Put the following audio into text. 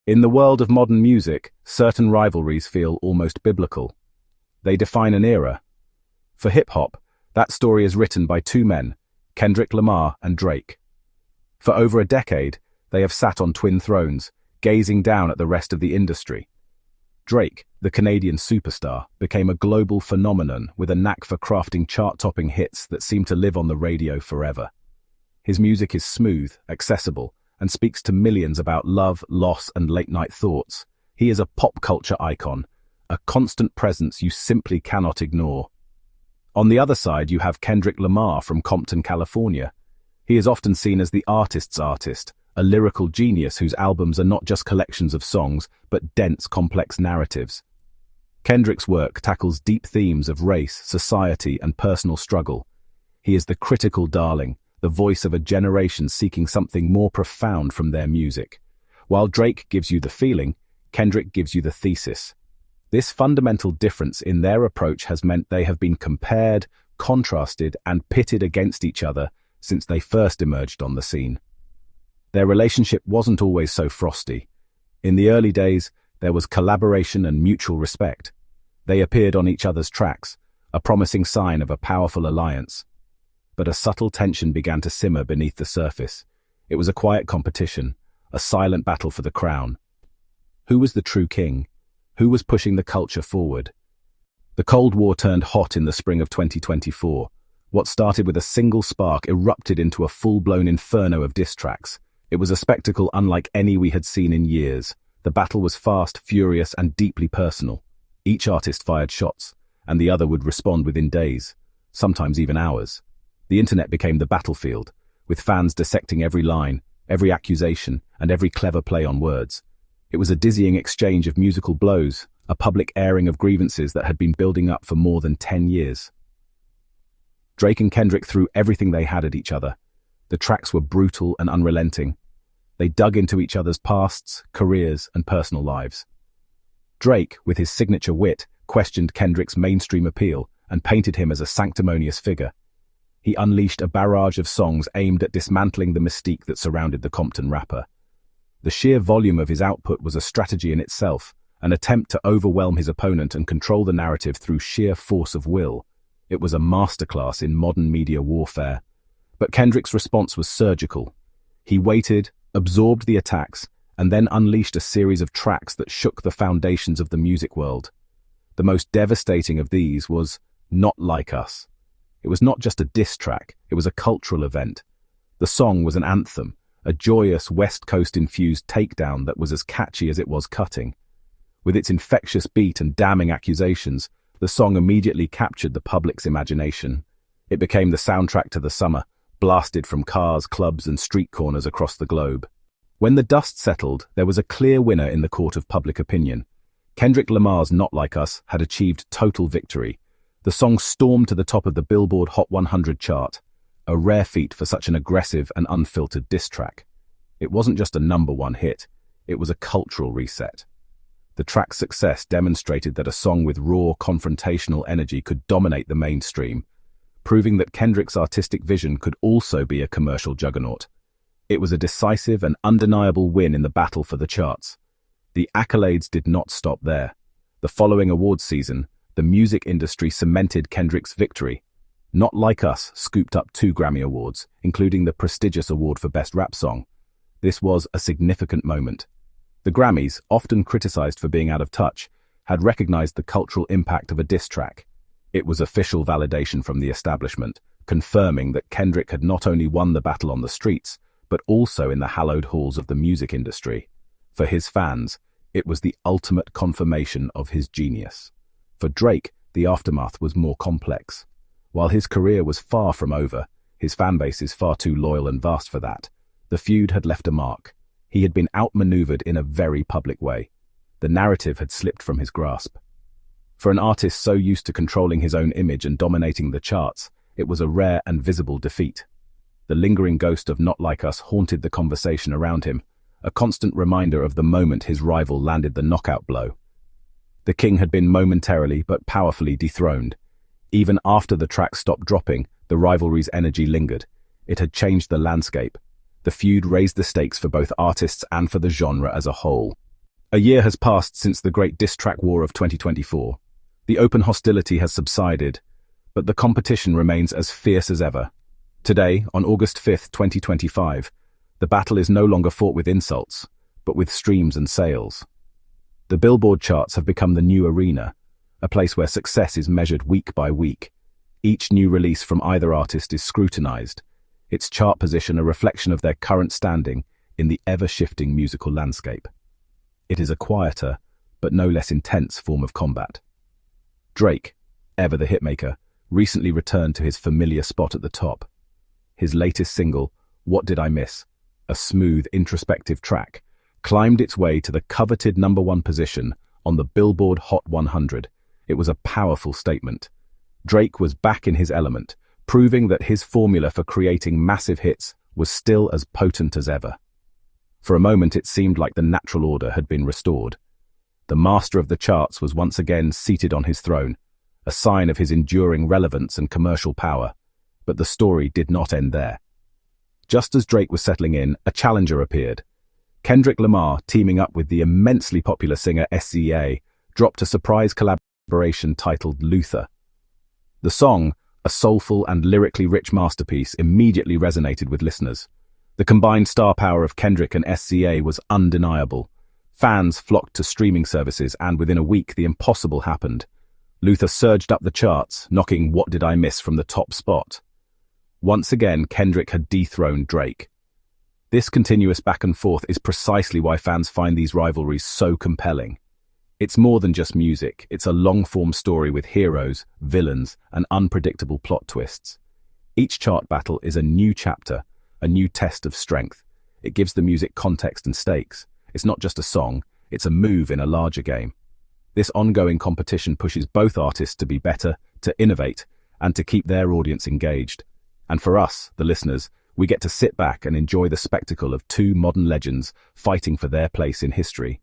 In the world of modern music, certain rivalries feel almost biblical. They define an era. For hip-hop, that story is written by two men, Kendrick Lamar and Drake. For over a decade, they have sat on twin thrones, gazing down at the rest of the industry. Drake, the Canadian superstar, became a global phenomenon with a knack for crafting chart-topping hits that seem to live on the radio forever. His music is smooth, accessible, and speaks to millions about love, loss, and late-night thoughts. He is a pop culture icon, a constant presence you simply cannot ignore. On the other side, you have Kendrick Lamar from Compton, California. He is often seen as the artist's artist, a lyrical genius whose albums are not just collections of songs, but dense, complex narratives. Kendrick's work tackles deep themes of race, society, and personal struggle. He is the critical darling, the voice of a generation seeking something more profound from their music. While Drake gives you the feeling, Kendrick gives you the thesis. This fundamental difference in their approach has meant they have been compared, contrasted, and pitted against each other since they first emerged on the scene. Their relationship wasn't always so frosty. In the early days, there was collaboration and mutual respect. They appeared on each other's tracks, a promising sign of a powerful alliance. But a subtle tension began to simmer beneath the surface. It was a quiet competition, a silent battle for the crown. Who was the true king? Who was pushing the culture forward? The Cold War turned hot in the spring of 2024. What started with a single spark erupted into a full-blown inferno of diss tracks. It was a spectacle unlike any we had seen in years. The battle was fast, furious, and deeply personal. Each artist fired shots, and the other would respond within days, sometimes even hours. The internet became the battlefield, with fans dissecting every line, every accusation, and every clever play on words. It was a dizzying exchange of musical blows, a public airing of grievances that had been building up for more than 10 years. Drake and Kendrick threw everything they had at each other. The tracks were brutal and unrelenting. They dug into each other's pasts, careers, and personal lives. Drake, with his signature wit, questioned Kendrick's mainstream appeal and painted him as a sanctimonious figure. He unleashed a barrage of songs aimed at dismantling the mystique that surrounded the Compton rapper. The sheer volume of his output was a strategy in itself, an attempt to overwhelm his opponent and control the narrative through sheer force of will. It was a masterclass in modern media warfare. But Kendrick's response was surgical. He waited, absorbed the attacks, and then unleashed a series of tracks that shook the foundations of the music world. The most devastating of these was Not Like Us. It was not just a diss track, it was a cultural event. The song was an anthem, a joyous West Coast-infused takedown that was as catchy as it was cutting. With its infectious beat and damning accusations, the song immediately captured the public's imagination. It became the soundtrack to the summer, blasted from cars, clubs, and street corners across the globe. When the dust settled, there was a clear winner in the court of public opinion. Kendrick Lamar's Not Like Us had achieved total victory. The song stormed to the top of the Billboard Hot 100 chart, a rare feat for such an aggressive and unfiltered diss track. It wasn't just a #1 hit, it was a cultural reset. The track's success demonstrated that a song with raw, confrontational energy could dominate the mainstream, proving that Kendrick's artistic vision could also be a commercial juggernaut. It was a decisive and undeniable win in the battle for the charts. The accolades did not stop there. The following awards season, the music industry cemented Kendrick's victory. Not Like Us scooped up 2 Grammy Awards, including the prestigious award for Best Rap Song. This was a significant moment. The Grammys, often criticized for being out of touch, had recognized the cultural impact of a diss track. It was official validation from the establishment, confirming that Kendrick had not only won the battle on the streets, but also in the hallowed halls of the music industry. For his fans, it was the ultimate confirmation of his genius. For Drake, the aftermath was more complex. While his career was far from over, his fanbase is far too loyal and vast for that. The feud had left a mark. He had been outmaneuvered in a very public way. The narrative had slipped from his grasp. For an artist so used to controlling his own image and dominating the charts, it was a rare and visible defeat. The lingering ghost of Not Like Us haunted the conversation around him, a constant reminder of the moment his rival landed the knockout blow. The king had been momentarily but powerfully dethroned. Even after the track stopped dropping, the rivalry's energy lingered. It had changed the landscape. The feud raised the stakes for both artists and for the genre as a whole. A year has passed since the great diss track war of 2024. The open hostility has subsided, but the competition remains as fierce as ever. Today, on August 5th, 2025, the battle is no longer fought with insults, but with streams and sales. The Billboard charts have become the new arena, a place where success is measured week by week. Each new release from either artist is scrutinized, its chart position a reflection of their current standing in the ever-shifting musical landscape. It is a quieter, but no less intense form of combat. Drake, ever the hitmaker, recently returned to his familiar spot at the top. His latest single, What Did I Miss?, a smooth, introspective track, climbed its way to the coveted #1 position on the Billboard Hot 100. It was a powerful statement. Drake was back in his element, proving that his formula for creating massive hits was still as potent as ever. For a moment it seemed like the natural order had been restored. The master of the charts was once again seated on his throne, a sign of his enduring relevance and commercial power. But the story did not end there. Just as Drake was settling in, a challenger appeared. Kendrick Lamar, teaming up with the immensely popular singer SZA, dropped a surprise collaboration titled Luther. The song, a soulful and lyrically rich masterpiece, immediately resonated with listeners. The combined star power of Kendrick and SZA was undeniable. Fans flocked to streaming services, and within a week the impossible happened. Luther surged up the charts, knocking What Did I Miss from the top spot. Once again, Kendrick had dethroned Drake. This continuous back and forth is precisely why fans find these rivalries so compelling. It's more than just music, it's a long-form story with heroes, villains, and unpredictable plot twists. Each chart battle is a new chapter, a new test of strength. It gives the music context and stakes. It's not just a song, it's a move in a larger game. This ongoing competition pushes both artists to be better, to innovate, and to keep their audience engaged. And for us, the listeners, we get to sit back and enjoy the spectacle of two modern legends fighting for their place in history.